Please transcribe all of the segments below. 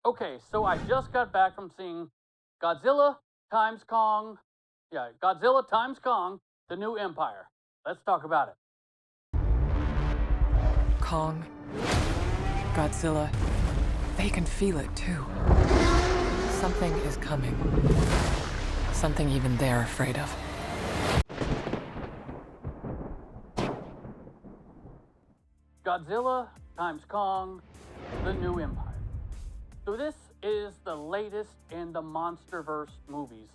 Okay, so I just got back from seeing Godzilla times Kong. Yeah, Godzilla times Kong, The New Empire. Let's talk about it. Kong, Godzilla, they can feel it too. Something is coming. Something even they're afraid of. Godzilla times Kong, The New Empire. So this is the latest in the Monsterverse movies.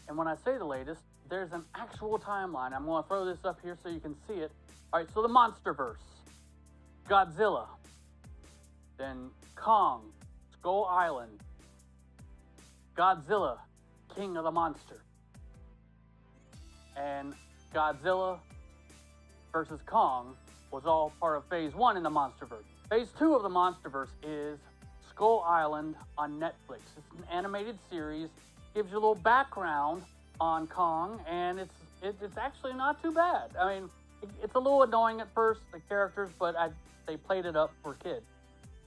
And when I say the latest, there's an actual timeline. I'm going to throw this up here so you can see it. All right, so the Monsterverse. Godzilla. Then Kong, Skull Island. Godzilla, King of the Monsters. And Godzilla versus Kong was all part of Phase 1 in the Monsterverse. Phase 2 of the Monsterverse is Skull Island on Netflix. It's an animated series, gives you a little background on Kong, and it's actually not too bad. I mean, it's a little annoying at first, the characters, but they played it up for kids.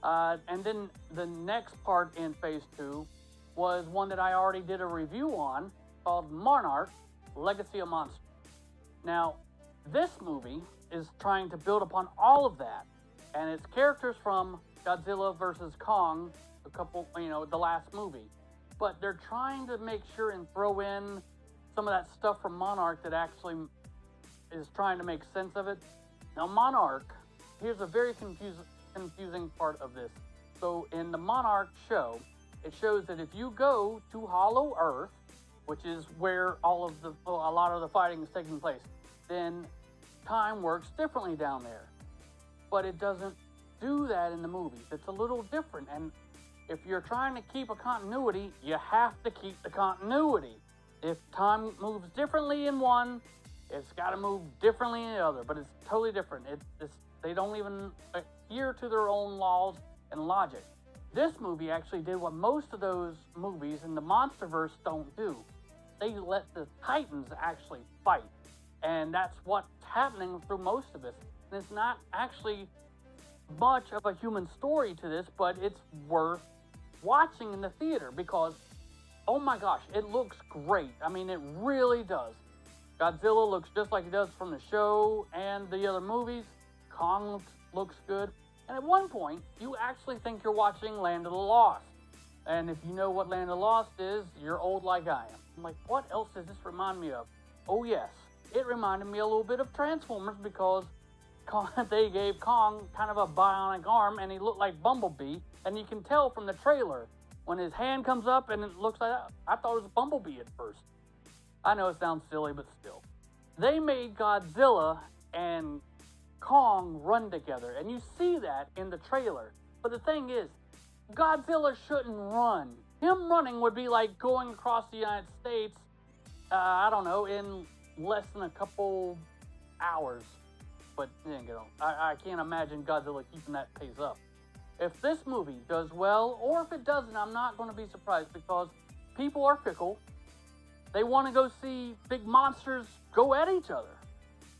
And then the next part in Phase 2 was one that I already did a review on called Monarch, Legacy of Monsters. Now, this movie is trying to build upon all of that, and it's characters from Godzilla versus Kong, the last movie. But they're trying to make sure and throw in some of that stuff from Monarch that actually is trying to make sense of it. Now, Monarch, here's a very confusing part of this. So in the Monarch show, it shows that if you go to Hollow Earth, which is where a lot of the fighting is taking place, then time works differently down there. But it doesn't do that in the movies. It's a little different, and if you're trying to keep a continuity, you have to keep the continuity. If time moves differently in one, it's got to move differently in the other, but it's totally different. They don't even adhere to their own laws and logic. This movie actually did what most of those movies in the Monsterverse don't do. They let the Titans actually fight, and that's what's happening through most of this. And it's not actually much of a human story to this, but it's worth watching in the theater because, oh my gosh, it looks great. I mean, it really does. Godzilla looks just like he does from the show and the other movies. Kong looks good. And at one point, you actually think you're watching Land of the Lost. And if you know what Land of the Lost is, you're old like I am. I'm like, what else does this remind me of? Oh yes, it reminded me a little bit of Transformers because they gave Kong kind of a bionic arm and he looked like Bumblebee, and you can tell from the trailer when his hand comes up and it looks like that. I thought it was Bumblebee at first. I know it sounds silly, but still. They made Godzilla and Kong run together, and you see that in the trailer. But the thing is, Godzilla shouldn't run. Him running would be like going across the United States, in less than a couple hours. But I can't imagine Godzilla keeping that pace up. If this movie does well, or if it doesn't, I'm not going to be surprised because people are fickle. They want to go see big monsters go at each other.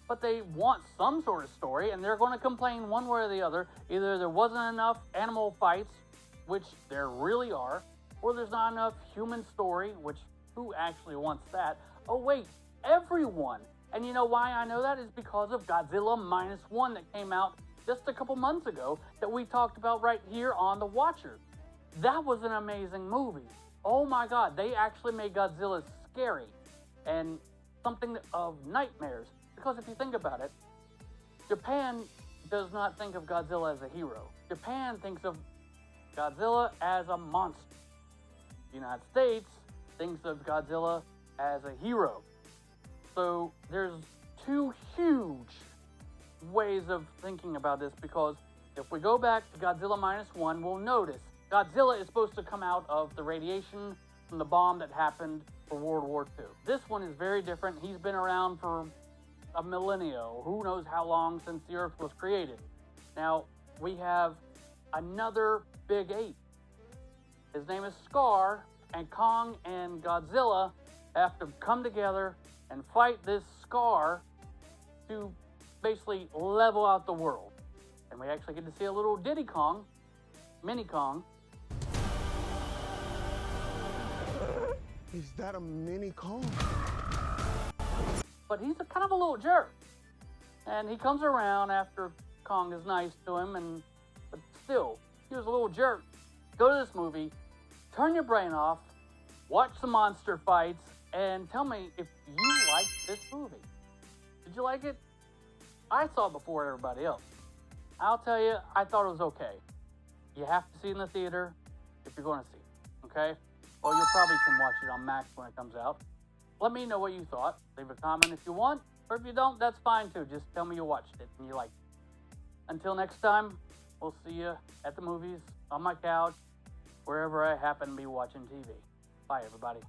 But they want some sort of story, and they're going to complain one way or the other. Either there wasn't enough animal fights, which there really are, or there's not enough human story, which who actually wants that? Oh wait, everyone. And you know why I know that is because of Godzilla Minus One that came out just a couple months ago that we talked about right here on The Watcher. That was an amazing movie. Oh my God, they actually made Godzilla scary and something of nightmares. Because if you think about it, Japan does not think of Godzilla as a hero. Japan thinks of Godzilla as a monster. The United States thinks of Godzilla as a hero. So there's two huge ways of thinking about this, because if we go back to Godzilla Minus One, we'll notice Godzilla is supposed to come out of the radiation from the bomb that happened for World War II. This one is very different. He's been around for a millennia, who knows how long since the Earth was created. Now, we have another big ape. His name is Scar, and Kong and Godzilla have to come together and fight this Scar to basically level out the world. And we actually get to see a little Diddy Kong, Mini Kong. Is that a mini Kong? But he's a kind of a little jerk. And he comes around after Kong is nice to him, but still, he was a little jerk. Go to this movie, turn your brain off, watch the monster fights, and tell me if you liked this movie. Did you like it? I saw it before everybody else. I'll tell you, I thought it was okay. You have to see it in the theater if you're going to see it, okay? Or you probably can watch it on Max when it comes out. Let me know what you thought. Leave a comment if you want, or if you don't, that's fine too. Just tell me you watched it and you liked it. Until next time, we'll see you at the movies, on my couch, wherever I happen to be watching TV. Bye, everybody.